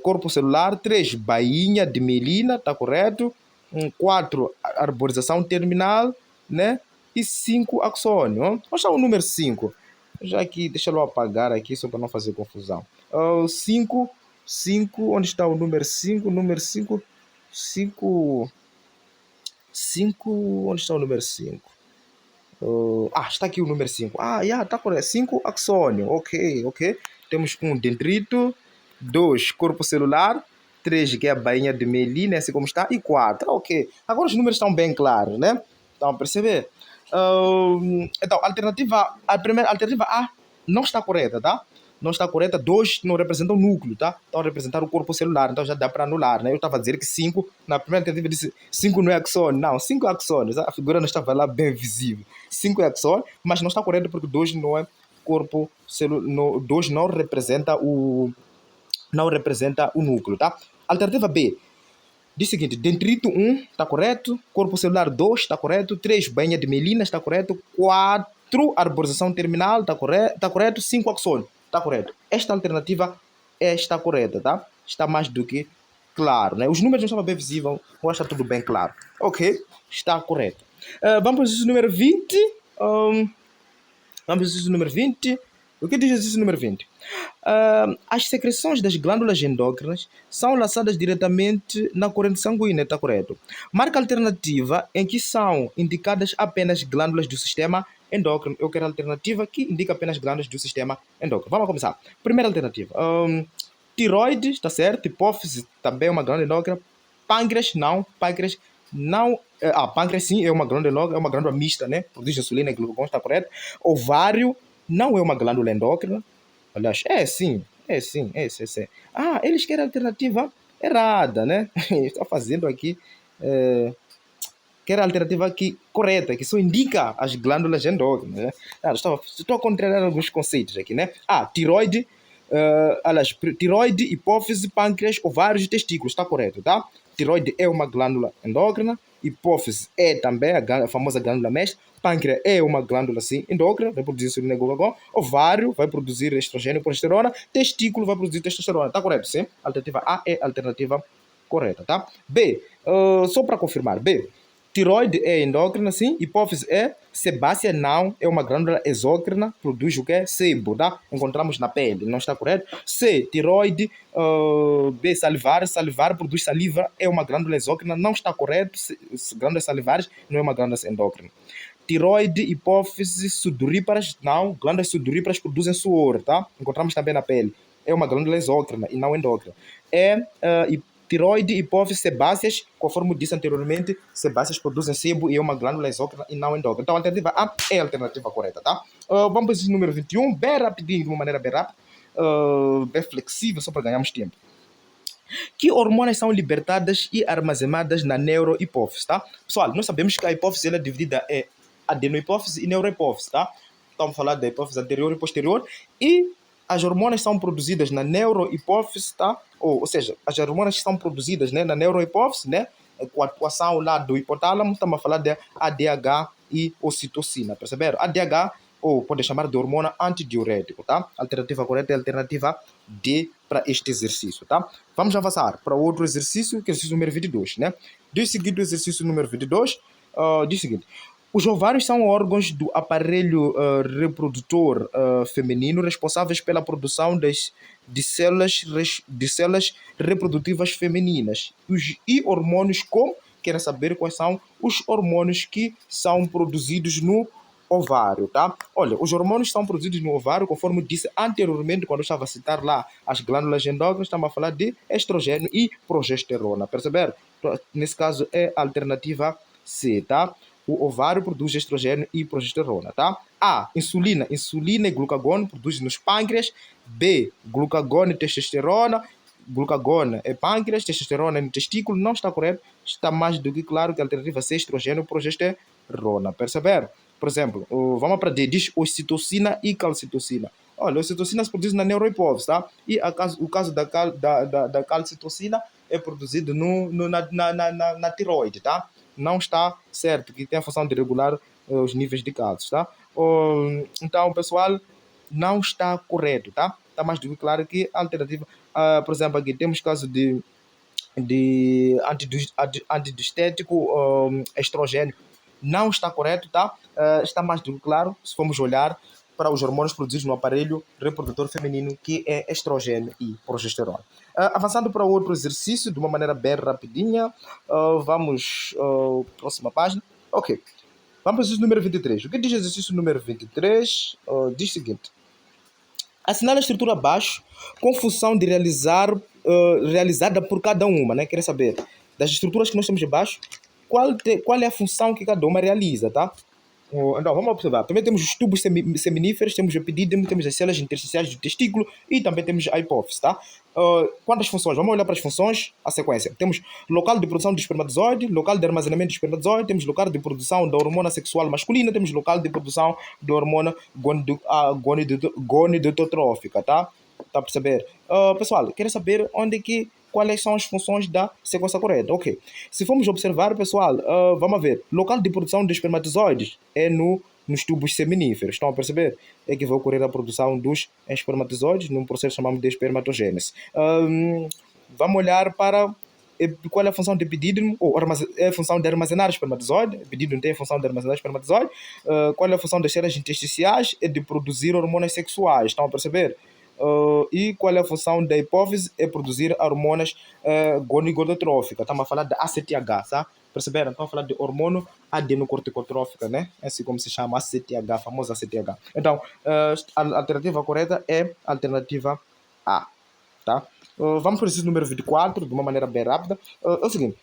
corpo celular. 3, bainha de mielina. Está correto. 4, arborização terminal, né? E 5, axônio. Onde está o número 5? Já aqui, deixa eu apagar aqui só para não fazer confusão. 5, onde está o número 5? Número 5, onde está o número 5? Está aqui o número 5. Está correto. 5, axônio. Ok. Temos 1, dendrito. 2, corpo celular. 3, que é a bainha de mielina, assim como está. E 4, ok. Agora os números estão bem claros, né? Estão a perceber? Então, a primeira alternativa A não está correta, tá? Não está correta. 2 não representa o núcleo, tá? Então, representar o corpo celular. Então, já dá para anular, né? Eu estava a dizer que 5, na primeira alternativa, disse 5 não é axônio. Não, 5 é axônios. A figura não estava lá bem visível. 5 é axônio, mas não está correto porque 2 não é corpo celular. 2 não representa o núcleo, tá? Alternativa B diz o seguinte: dendrito 1 está correto, corpo celular 2 está correto, 3, bainha de mielina está correto, 4, arborização terminal está correto, 5, axônio está correto. Esta alternativa está correta, tá? Está mais do que claro, né? Os números não estavam bem visíveis, agora está tudo bem claro. Ok, está correto. Vamos para o exercício número 20. Vamos para o exercício número 20. O que diz o exercício número 20? As secreções das glândulas endócrinas são lançadas diretamente na corrente sanguínea, está correto? Marca a alternativa em que são indicadas apenas glândulas do sistema endócrino. Eu quero a alternativa que indica apenas glândulas do sistema endócrino. Vamos começar. Primeira alternativa. Tiroide, está certo? Hipófise também é uma glândula endócrina. Pâncreas, não. Pâncreas não. Pâncreas sim é uma glândula endócrina, é uma glândula mista, né? Produz insulina e glucagon, está correto? Ovário não é uma glândula endócrina. Aliás, sim. Eles querem a alternativa errada, né? Está fazendo aqui. Quer a alternativa aqui correta, que só indica as glândulas endócrinas, né? Estou a contrariar alguns conceitos aqui, né? Tiroide, tiroide, hipófise, pâncreas, ovários e testículos, está correto, tá? Tiroide é uma glândula endócrina, hipófise é também a famosa glândula mestra, pâncreas é uma glândula assim, endócrina, vai produzir insulina e glucagon, ovário vai produzir estrogênio e progesterona, testículo vai produzir testosterona, está correto, sim? A alternativa A é a alternativa correta, tá? B, só para confirmar, B, tiroide é endócrina, sim. Hipófise é. Sebácea não, é uma glândula exócrina, produz o que? Sebo, tá? Encontramos na pele, não está correto? C, tiroide. B, salivar. Salivar produz saliva, é uma glândula exócrina, não está correto. Glândulas salivares não é uma glândula endócrina. Tiroide, hipófise, sudoríparas, não. Glândulas sudoríparas produzem suor, tá? Encontramos também na pele. É uma glândula exócrina e não endócrina. Tiroide, hipófise, sebáceas, conforme disse anteriormente, sebáceas produzem sebo e é uma glândula exócrina e não endócrina. Então a alternativa A é a alternativa correta, tá? Vamos para o número 21, bem rapidinho, de uma maneira bem rápida, bem flexível, só para ganharmos tempo. Que hormonas são libertadas e armazenadas na neurohipófise, tá? Pessoal, nós sabemos que a hipófise ela é dividida em adenohipófise e neurohipófise, tá? Estamos falando da hipófise anterior e posterior e as hormonas são produzidas na neurohipófise, tá? Ou seja, as hormonas são produzidas, né, na neurohipófise, né? Com a atuação lá do hipotálamo, estamos a falar de ADH e ocitocina, perceberam? ADH, ou pode chamar de hormona antidiurético, tá? A alternativa correta é a alternativa D para este exercício, tá? Vamos avançar para o outro exercício, que é o exercício número 22, né? Diz o seguinte, o exercício número 22, diz o seguinte: os ovários são órgãos do aparelho reprodutor feminino responsáveis pela produção de células reprodutivas femininas. E hormônios como? Querem saber quais são os hormônios que são produzidos no ovário, tá? Olha, os hormônios são produzidos no ovário, conforme disse anteriormente, quando eu estava a citar lá as glândulas endócrinas, estamos a falar de estrogênio e progesterona, perceberam? Então, nesse caso é a alternativa C, tá? O ovário produz estrogênio e progesterona, tá? A, insulina. Insulina e glucagon produzem nos pâncreas. B, glucagon e testosterona. Glucagon é pâncreas, testosterona é no testículo. Não está correto. Está mais do que claro que a alternativa C, estrogênio e progesterona. Perceberam? Por exemplo, vamos para D, diz ocitocina e calcitocina. Olha, a ocitocina se produz na neurohipófise, tá? E o caso da calcitocina é produzido na tiroide, tá? Não está certo, que tem a função de regular os níveis de cálcio, tá? Então, pessoal, não está correto, tá? Está mais do que claro que a alternativa, por exemplo, aqui temos caso de antidestético estrogênio, não está correto, tá? Está mais do que claro se formos olhar para os hormônios produzidos no aparelho reprodutor feminino, que é estrogênio e progesterona. Avançando para outro exercício, de uma maneira bem rapidinha, vamos próxima página. Ok, vamos para o exercício número 23. O que diz o exercício número 23? Diz o seguinte: assinale a estrutura abaixo com função de realizada por cada uma, né? Quer saber das estruturas que nós temos abaixo, qual é a função que cada uma realiza, tá? Então, vamos observar. Primeiro temos os tubos seminíferos, temos o epidídimo, temos as células intersticiais do testículo e também temos a hipófise, tá? Quantas funções? Vamos olhar para as funções, a sequência. Temos local de produção do espermatozoide, local de armazenamento do espermatozoide, temos local de produção da hormona sexual masculina, temos local de produção da hormona gonadotrófica, tá? Tá a perceber? Pessoal, quero saber quais são as funções da sequência correta. Ok. Se formos observar, pessoal, vamos ver. Local de produção de espermatozoides é nos tubos seminíferos. Estão a perceber? É que vai ocorrer a produção dos espermatozoides num processo chamado de espermatogênese. Vamos olhar para qual é a função de epidídimo? É a função de armazenar espermatozoide. Epidídimo tem a função de armazenar espermatozoide. Qual é a função das células intersticiais? É de produzir hormonas sexuais. Estão a perceber? E qual é a função da hipófise? É produzir hormonas gonadotróficas. Estamos a falar da ACTH, tá? Perceberam? Estamos a falar de hormônio adenocorticotrófica, né? É assim como se chama ACTH, a famosa ACTH. Então, a alternativa correta é a alternativa A, tá? Vamos para o exercício número 24, de uma maneira bem rápida. É o seguinte.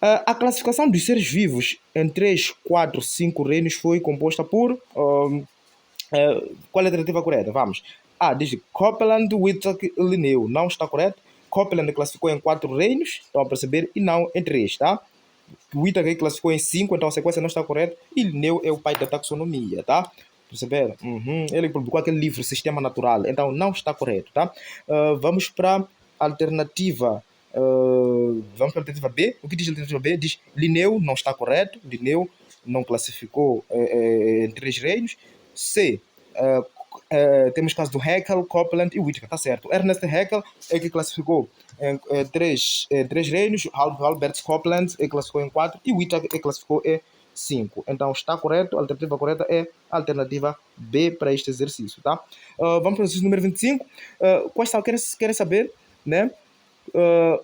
A classificação dos seres vivos em 3, 4, 5 reinos foi composta por... qual é a alternativa correta? Vamos. A diz Copeland, Whittaker e Linneu. Não está correto. Copeland classificou em 4 reinos, estão a perceber, e não em 3, tá? Whittaker classificou em 5, então a sequência não está correta. E Linneu é o pai da taxonomia, tá? Perceberam? Ele publicou aquele livro, Sistema Natural, então não está correto, tá? Vamos para a alternativa. Vamos para a alternativa B. O que diz a alternativa B? Diz Linneu não está correto. Linneu não classificou em 3 reinos. C. Temos o caso do Haeckel, Copeland e Whittaker, tá certo. Ernest Haeckel é que classificou em 3 reinos, Albert Copeland classificou em 4 e Whittaker classificou em 5. Então está correto, a alternativa correta é a alternativa B para este exercício, tá? Vamos para o exercício número 25. Quais são? Querem saber, né?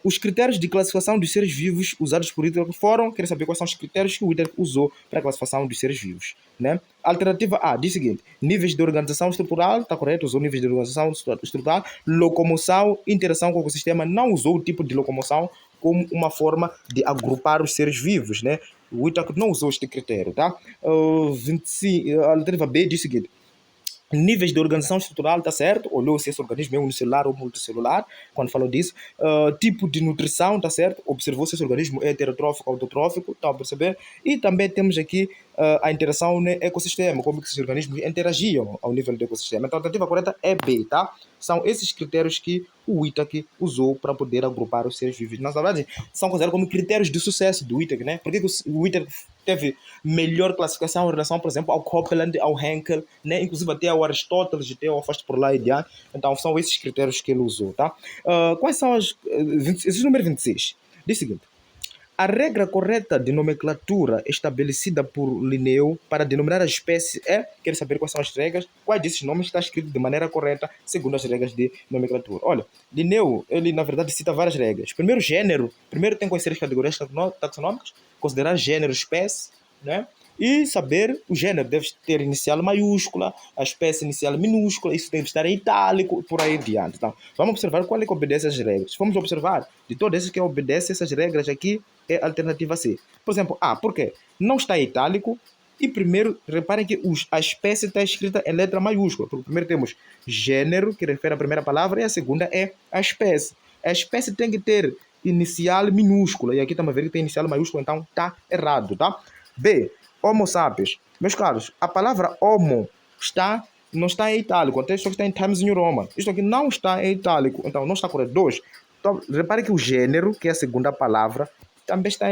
Os critérios de classificação dos seres vivos usados por Whittaker foram... Querem saber quais são os critérios que o Whittaker usou para a classificação dos seres vivos, né? Alternativa A diz o seguinte: níveis de organização estrutural, está correto, usou níveis de organização estrutural. Locomoção, interação com o ecossistema, não usou o tipo de locomoção como uma forma de agrupar os seres vivos, né? O Whittaker não usou este critério, tá? 25, a alternativa B diz o seguinte: níveis de organização estrutural, está certo, olhou se esse organismo é unicelular ou multicelular, quando falou disso. Tipo de nutrição, está certo, observou se esse organismo é heterotrófico ou autotrófico, está a perceber? E também temos aqui a interação no ecossistema, como que esses organismos interagiam ao nível do ecossistema. Então a alternativa correta é B, tá? São esses critérios que o Whittaker usou para poder agrupar os seres vivos. Na verdade, são considerados como critérios de sucesso do Whittaker, né? Por que o Whittaker teve melhor classificação em relação, por exemplo, ao Copeland, ao Haeckel, né? Inclusive até ao Aristóteles, até ao Afasto por lá e diante. Então são esses critérios que ele usou, tá? Quais são as... Esse número 26 diz o seguinte: a regra correta de nomenclatura estabelecida por Linneu para denominar a espécie é... Quer saber quais são as regras? Quais desses nomes está escrito de maneira correta segundo as regras de nomenclatura? Olha, Linneu, ele na verdade cita várias regras. Primeiro, gênero. Primeiro tem que conhecer as categorias taxonômicas, considerar gênero, espécie, né? E saber o gênero deve ter inicial maiúscula, a espécie inicial minúscula, isso deve estar em itálico e por aí adiante. Então, vamos observar qual é que obedece às regras. Vamos observar de todas essas que obedecem essas regras aqui é a alternativa C. Por exemplo, A, por quê? Não está em itálico. E primeiro, reparem que a espécie está escrita em letra maiúscula. Porque primeiro temos gênero, que refere à primeira palavra, e a segunda é a espécie. A espécie tem que ter inicial minúscula. E aqui estamos a ver que tem inicial maiúscula, então está errado, tá? B, Homo sapiens. Meus caros, a palavra homo não está em itálico, até isto aqui está em Times New Roman. Isto aqui não está em itálico, então não está correto. 2. Então, repare que o gênero, que é a segunda palavra, também está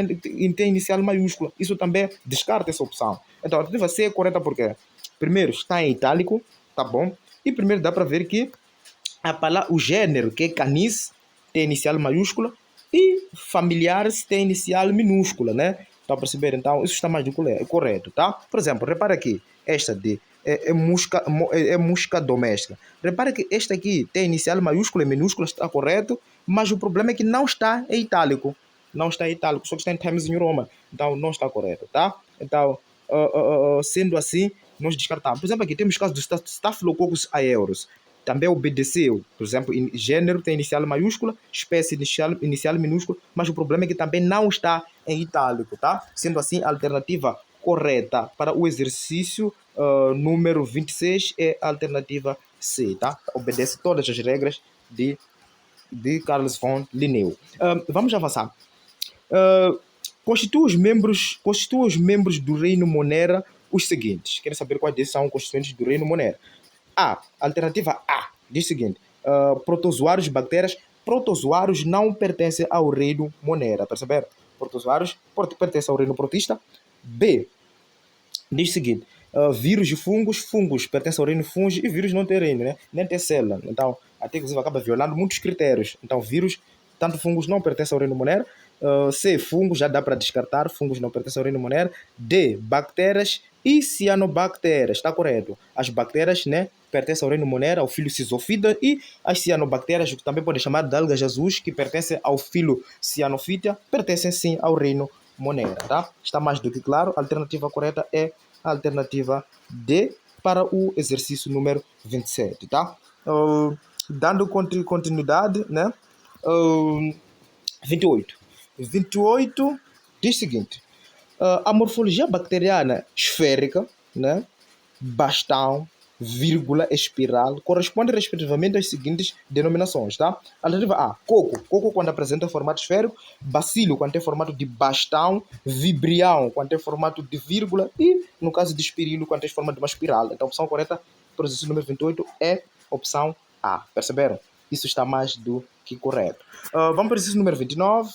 tem inicial maiúscula. Isso também descarta essa opção. Então, a alternativa C é correta porque, primeiro, está em itálico, tá bom? E primeiro dá para ver que o gênero, que é canis, tem inicial maiúscula, e familiares tem inicial minúscula, né? Está a perceber? Então, isso está mais do que correto, tá? Por exemplo, repara aqui, esta de musca doméstica. Repara que esta aqui tem inicial maiúscula e minúscula, está correto, mas o problema é que não está em itálico. Não está em itálico, só que está em Times New Roman. Então, não está correto, tá? Então, sendo assim, nós descartamos. Por exemplo, aqui temos o caso do Staphylococcus aureus. Também obedeceu, por exemplo, gênero tem inicial maiúscula, espécie inicial minúscula, mas o problema é que também não está em itálico, tá? Sendo assim, a alternativa correta para o exercício número 26 é a alternativa C, tá? Obedece todas as regras de Carlos von Linneu. Vamos avançar. Constitua os membros do reino Monera os seguintes. Querem saber quais são os constituintes do reino Monera? Alternativa A diz o seguinte: protozoários, bactérias. Protozoários não pertencem ao reino Monera, perceberam? Protozoários pertencem ao reino protista. B diz o seguinte: vírus e fungos pertencem ao reino fungos e vírus não tem reino, né? Nem tem célula. Então, até inclusive acaba violando muitos critérios. Então, vírus Portanto, fungos não pertencem ao reino Monera. C, fungos, já dá para descartar, fungos não pertencem ao reino Monera. D, bactérias e cianobactérias, está correto. As bactérias, né, pertencem ao reino Monera, ao filo Cisofida, e as cianobactérias, que também podem chamar de algas azuis, que pertencem ao filo Cyanophyta, pertencem sim ao reino Monera, tá? Está mais do que claro, a alternativa correta é a alternativa D para o exercício número 27, tá? Dando continuidade, né? 28. 28 diz o seguinte: a morfologia bacteriana esférica, né, bastão, vírgula, espiral, corresponde respectivamente às seguintes denominações, tá? Alternativa A, coco. Coco quando apresenta formato esférico, bacilo quando tem formato de bastão, vibrião quando tem formato de vírgula e, no caso de espirilo, quando tem formato de uma espiral. Então a opção correta para o exercício número 28 é opção A. Perceberam? Isso está mais do que correto. Vamos para o exercício número 29.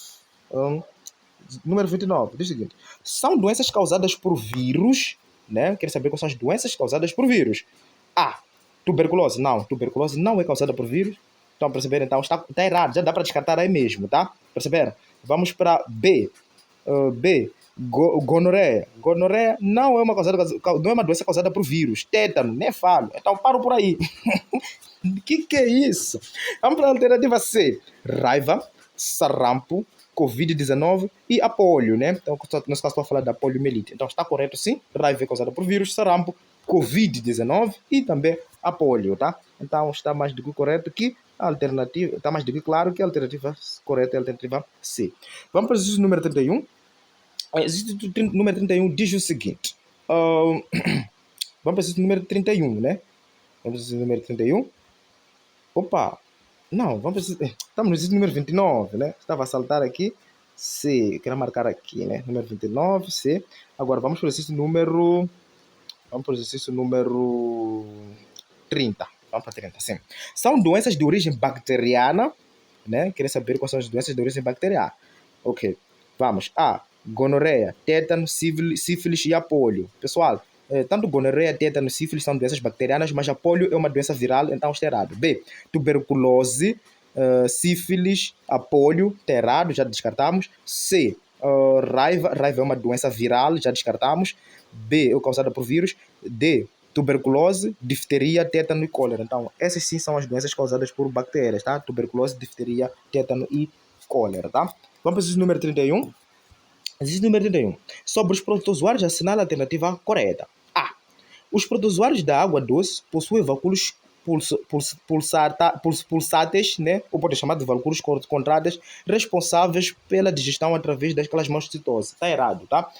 Número 29, diz o seguinte: são doenças causadas por vírus, né? Quer saber quais são as doenças causadas por vírus? A, tuberculose. Não, tuberculose não é causada por vírus. Então, perceberam? Então, está errado. Já dá para descartar aí mesmo, tá? Perceberam? Vamos para B. Gonorreia. Gonorreia não é uma doença causada por vírus. Tétano, nem falo. Então, paro por aí. Que é isso? Vamos para a alternativa C. Raiva, sarampo, Covid-19 e a polio, né? Então, nesse caso, estou a falar da poliomielite. Então, está correto sim. Raiva é causada por vírus, sarampo, Covid-19 e também a polio, tá? Então, está mais do que correto que a alternativa, está mais do que claro que a alternativa correta é a alternativa C. Vamos para o exercício número 31. O exercício número 31 diz o seguinte. Vamos para o exercício número 31, né? Vamos para o exercício número 31. Opa! Não, vamos para estamos no exercício número 29, né? Estava a saltar aqui. C, quero marcar aqui, né? Número 29, C. Agora vamos para o exercício número... Vamos para o exercício número 30. Vamos para 30, sim. São doenças de origem bacteriana, né? Queria saber quais são as doenças de origem bacteriana. Ok, vamos. A, gonorreia, tétano, sífilis e a polio. Pessoal, tanto gonorreia, tétano e sífilis são doenças bacterianas, mas a polio é uma doença viral, então está errado. B, tuberculose, sífilis, a polio, está errado, já descartamos. C, raiva é uma doença viral, já descartamos. B, é causada por vírus. D, tuberculose, difteria, tétano e cólera. Então, essas sim são as doenças causadas por bactérias, tá? Tuberculose, difteria, tétano e cólera, tá? Vamos para o número 31. Existe número 31. Sobre os protozoários, assinala a alternativa correta. A. Os protozoários da água doce possuem vacúolos pulsáteis, né? Ou pode chamar de vacúolos contráteis, responsáveis pela digestão através daquelas mastocitose. Está errado, tá?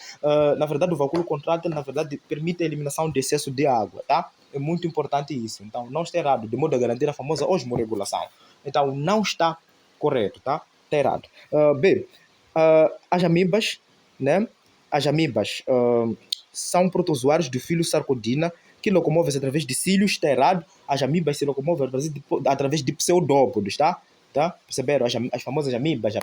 Na verdade, o vacúolo contrátil, na verdade, permite a eliminação de excesso de água, tá? É muito importante isso. Então, não está errado, de modo a garantir a famosa osmorregulação. Então, não está correto, tá? Está errado. B. As amibas, né? As amibas são protozoários do filo Sarcodina que locomovem-se através de cílios, está errado. As amibas se locomovem através de pseudópodos, tá? Perceberam? As famosas amibas,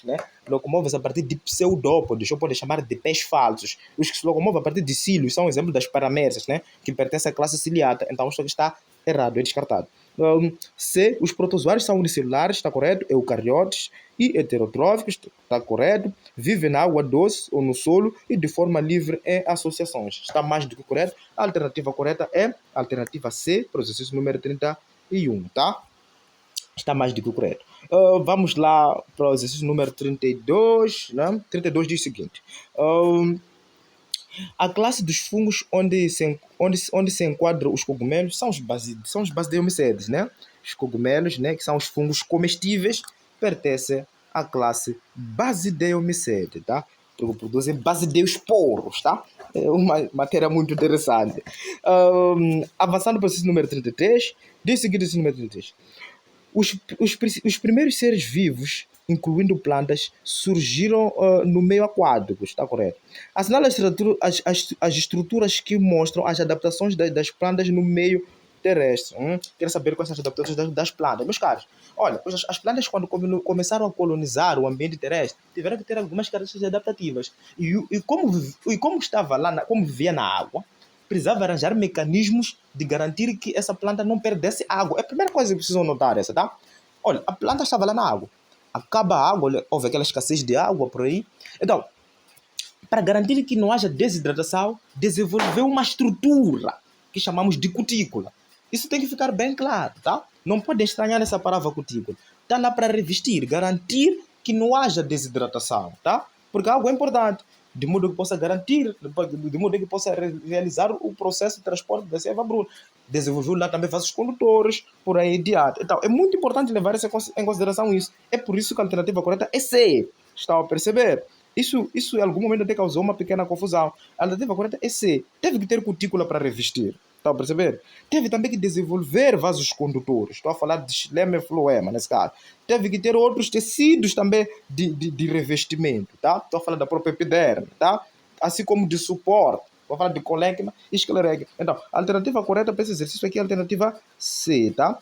né? Locomovem-se a partir de pseudópodos, ou podem chamar de pés falsos. Os que se locomovem a partir de cílios são exemplo das paramérsias, né? Que pertencem à classe ciliata. Então, isto aqui está errado, é descartado. C, os protozoários são unicelulares, está correto, eucariotes e heterotróficos, está correto, vivem na água doce ou no solo e de forma livre em associações, está mais do que correto. A alternativa correta é a alternativa C, para o exercício número 31, tá? Está mais do que correto. Vamos lá para o exercício número 32, né? 32 diz o seguinte. A classe dos fungos onde se enquadram os cogumelos são os basideomicetes, né? Os cogumelos, né, que são os fungos comestíveis, pertencem à classe Basideomycete, tá? Porque produzem basideosporos, tá? É uma matéria muito interessante. Avançando para o exercício número 33, diz o seguinte, número 33. Os primeiros seres vivos, incluindo plantas, surgiram no meio aquático, está correto? Assinala as estruturas que mostram as adaptações das plantas no meio terrestre. Quero saber quais são as adaptações das plantas. Meus caros, olha, as plantas quando começaram a colonizar o ambiente terrestre, tiveram que ter algumas características adaptativas. E como estava lá, como vivia na água, precisava arranjar mecanismos de garantir que essa planta não perdesse água. É a primeira coisa que precisam notar essa, tá? Olha, a planta estava lá na água. acaba a água, houve aquela escassez de água por aí. Então, para garantir que não haja desidratação, desenvolveu uma estrutura que chamamos de cutícula. Isso tem que ficar bem claro, tá? Não pode estranhar essa palavra cutícula. Está lá para revestir, garantir que não haja desidratação, tá? Porque algo é importante, de modo que possa garantir, de modo que possa realizar o processo de transporte da seiva bruta. Desenvolveu lá também vasos condutores, por aí adiante. Então, é muito importante levar em consideração isso. É por isso que a alternativa correta é C. Estão a perceber? Isso em algum momento até causou uma pequena confusão. A alternativa correta é C. Teve que ter cutícula para revestir. Estão a perceber? Teve também que desenvolver vasos condutores. Estou a falar de xilema e floema, nesse caso. Teve que ter outros tecidos também de revestimento. Tá? Estou a falar da própria epiderme. Tá? Assim como de suporte. Estou a falar de colégma e esclerégia. Então, a alternativa correta para esse exercício aqui é a alternativa C. Tá?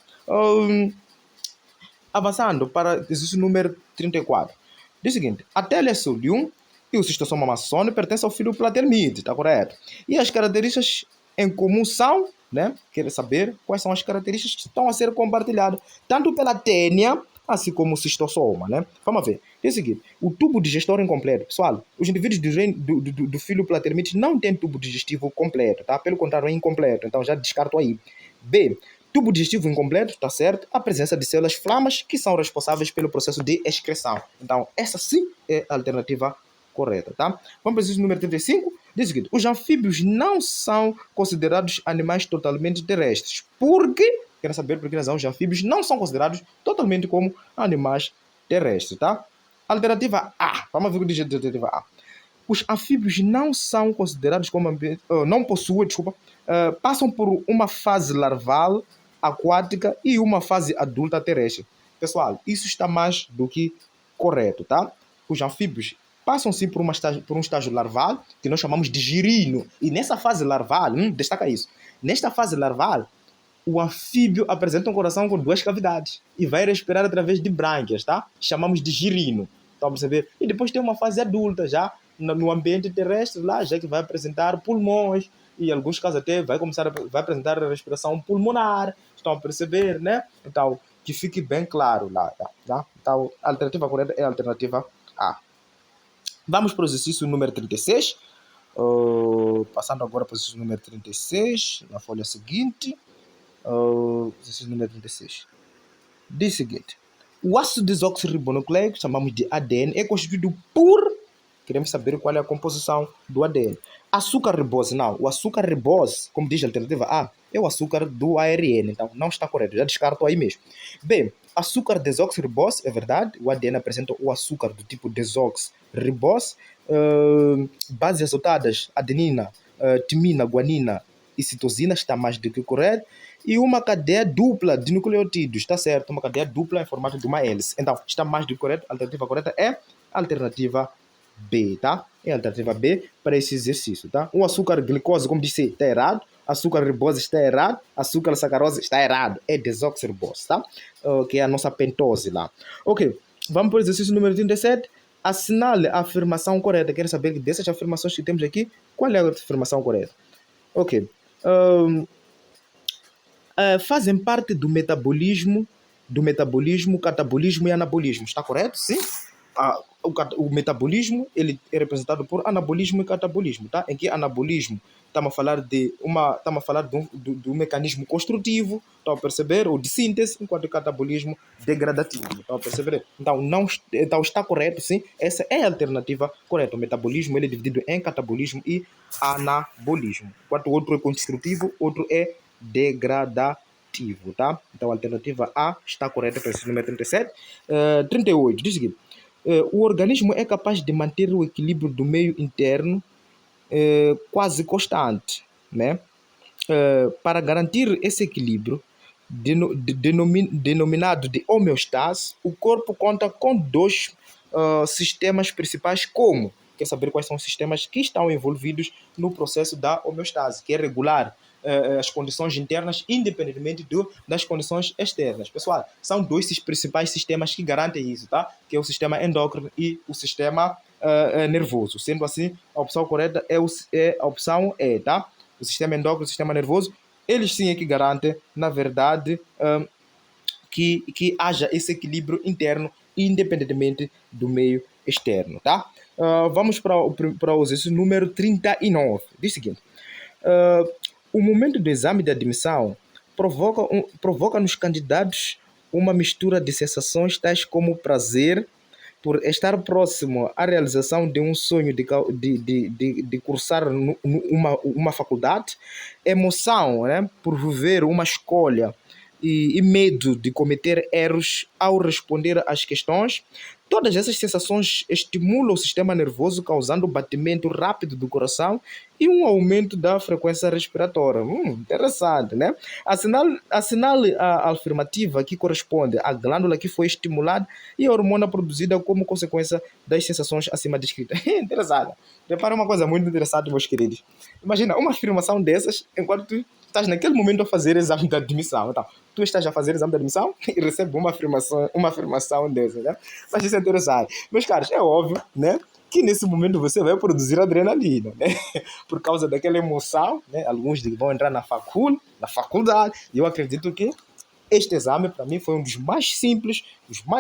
Avançando para o exercício número 34. Diz o seguinte: a telesodium e o cistosoma maçônico pertencem ao filo platermide, está correto? E as características em comum são, né? Quer saber quais são as características que estão a ser compartilhadas, tanto pela tênia, assim como o cistosoma, né? Vamos ver. Diz o seguinte: o tubo digestor incompleto. Pessoal, os indivíduos do filo platermide não têm tubo digestivo completo, tá? Pelo contrário, é incompleto. Então já descarto aí. B. Tubo digestivo incompleto, está certo? A presença de células flamas que são responsáveis pelo processo de excreção. Então, essa sim é a alternativa correta, tá? Vamos para o exercício número 35. Diz o seguinte: os anfíbios não são considerados animais totalmente terrestres. Por quê? Quero saber por que razão os anfíbios não são considerados totalmente como animais terrestres, tá? Alternativa A. Vamos ver o que diz a alternativa A. Os anfíbios não são considerados como não possuem, passam por uma fase larval aquática e uma fase adulta terrestre. Pessoal, isso está mais do que correto, tá? Os anfíbios passam sim por um estágio larval, que nós chamamos de girino. E nessa fase larval, destaca isso, nesta fase larval, o anfíbio apresenta um coração com 2 cavidades e vai respirar através de brânquias, tá? Chamamos de girino. Estão a perceber? E depois tem uma fase adulta, já no ambiente terrestre, lá já que vai apresentar pulmões, e em alguns casos até vai apresentar a respiração pulmonar. Estão a perceber, né? Então, que fique bem claro lá, tá? Então, a alternativa correta é a alternativa A. Vamos para o exercício número 36. Passando agora para o exercício número 36, na folha seguinte. Exercício número 36. Diz o seguinte: o ácido desoxirribonucleico, chamamos de ADN, é constituído por... Queremos saber qual é a composição do ADN. Açúcar ribose, não. O açúcar ribose, como diz a alternativa A, é o açúcar do ARN. Então, não está correto. Já descarto aí mesmo. B. Açúcar desoxirribose, é verdade. O ADN apresenta o açúcar do tipo desoxirribose. Bases azotadas, adenina, timina, guanina e citosina, está mais do que correto. E uma cadeia dupla de nucleotídeos, está certo? Uma cadeia dupla em formato de uma hélice. Então, está mais do que correto. A alternativa correta é a alternativa B, tá? É a alternativa B para esse exercício, tá? O açúcar glicose, como disse, está errado. Açúcar ribose está errado. Açúcar sacarose está errado. É desoxirribose, tá? Que é a nossa pentose lá. Ok, vamos para o exercício número 37. Assinale a afirmação correta. Quero saber dessas afirmações que temos aqui, qual é a afirmação correta? Ok. Fazem parte do metabolismo, catabolismo e anabolismo. Está correto? Sim. O metabolismo ele é representado por anabolismo e catabolismo, tá? Em que anabolismo estamos a falar de um mecanismo construtivo, estão a perceber, ou de síntese, enquanto o catabolismo degradativo, estão a perceber? Então está correto, sim. Essa é a alternativa correta. O metabolismo ele é dividido em catabolismo e anabolismo, enquanto o outro é construtivo, outro é degradativo, tá? Então a alternativa A está correta para esse número 37. 38, diz o seguinte: o organismo é capaz de manter o equilíbrio do meio interno quase constante, né? Para garantir esse equilíbrio, denominado de homeostase, o corpo conta com 2 sistemas principais, como... Quer saber quais são os sistemas que estão envolvidos no processo da homeostase, que é regular as condições internas, independentemente das condições externas. Pessoal, são 2 principais sistemas que garantem isso, tá? Que é o sistema endócrino e o sistema nervoso. Sendo assim, a opção correta é a opção E, tá? O sistema endócrino e o sistema nervoso, eles sim é que garantem, na verdade, que haja esse equilíbrio interno independentemente do meio externo, tá? Vamos para o exercício número 39. Diz o seguinte: o momento do exame de admissão provoca nos candidatos uma mistura de sensações tais como prazer por estar próximo à realização de um sonho de cursar uma faculdade, emoção, né, por viver uma escolha e medo de cometer erros ao responder às questões. Todas essas sensações estimulam o sistema nervoso, causando batimento rápido do coração e um aumento da frequência respiratória. Interessante, né? Assinale a afirmativa que corresponde à glândula que foi estimulada e a hormona produzida como consequência das sensações acima descritas. Interessante. Repara uma coisa muito interessante, meus queridos. Imagina uma afirmação dessas enquanto tu estás naquele momento a fazer exame de admissão. Então, tu estás a fazer exame de admissão e recebe uma afirmação dessa, né? Mas isso é interessante. Meus caros, é óbvio, né, que nesse momento você vai produzir adrenalina, né? Por causa daquela emoção, né? Alguns vão entrar na faculdade, e eu acredito que este exame, para mim, foi um dos mais simples,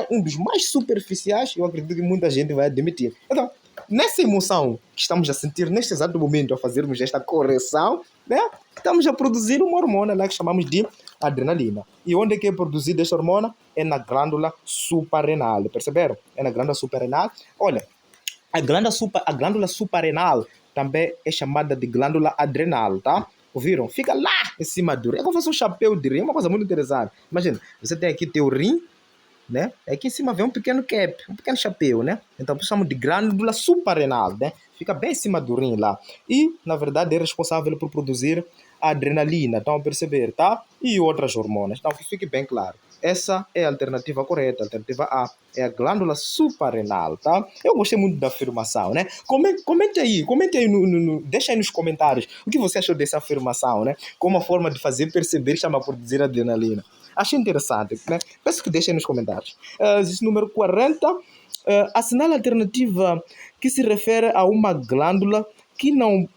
um dos mais superficiais, e eu acredito que muita gente vai admitir. Então, nessa emoção que estamos a sentir neste exato momento, a fazermos esta correção, né, estamos a produzir uma hormona lá que chamamos de adrenalina. E onde é que é produzida esta hormona? É na glândula suprarrenal. Perceberam? É na glândula suprarrenal. Olha, a glândula suprarrenal também é chamada de glândula adrenal, tá? Ouviram? Fica lá em cima do rim. É como se fosse um chapéu de rim, é uma coisa muito interessante. Imagina, você tem aqui teu rim, né? Aqui em cima vem um pequeno cap, um pequeno chapéu, né? Então, chamamos de glândula suprarrenal, né? Fica bem em cima do rim lá. E, na verdade, é responsável por produzir a adrenalina, estão a perceber, tá? E outras hormonas. Então, que fique bem claro. Essa é a alternativa correta. A alternativa A é a glândula suprarrenal, tá? Eu gostei muito da afirmação, né? Comente aí, deixa aí nos comentários o que você achou dessa afirmação, né? Como uma forma de fazer perceber que chama a produzir adrenalina. Achei interessante, né? Peço que deixem nos comentários. Número 40, assinale a alternativa que se refere a uma glândula que não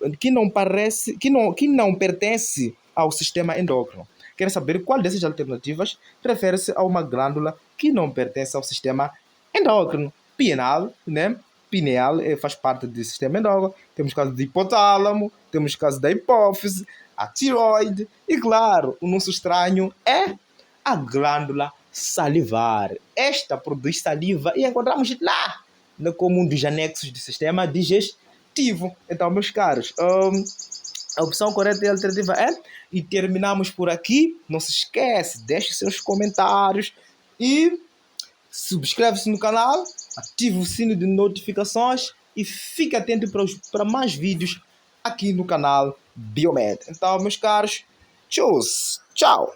pertence ao sistema endócrino. Quer saber qual dessas alternativas refere-se a uma glândula que não pertence ao sistema endócrino? Pineal, né? Pineal faz parte do sistema endócrino. Temos caso de hipotálamo, temos caso da hipófise, a tiroide e, claro, o nosso estranho é a glândula salivar. Esta produz saliva e encontramos lá como um dos anexos do sistema digestivo. Então, meus caros, a opção correta é a alternativa E. E terminamos por aqui. Não se esquece, deixe seus comentários e subscreve-se no canal, ative o sino de notificações e fique atento para mais vídeos aqui no canal Biomed. Então, meus caros, tchau!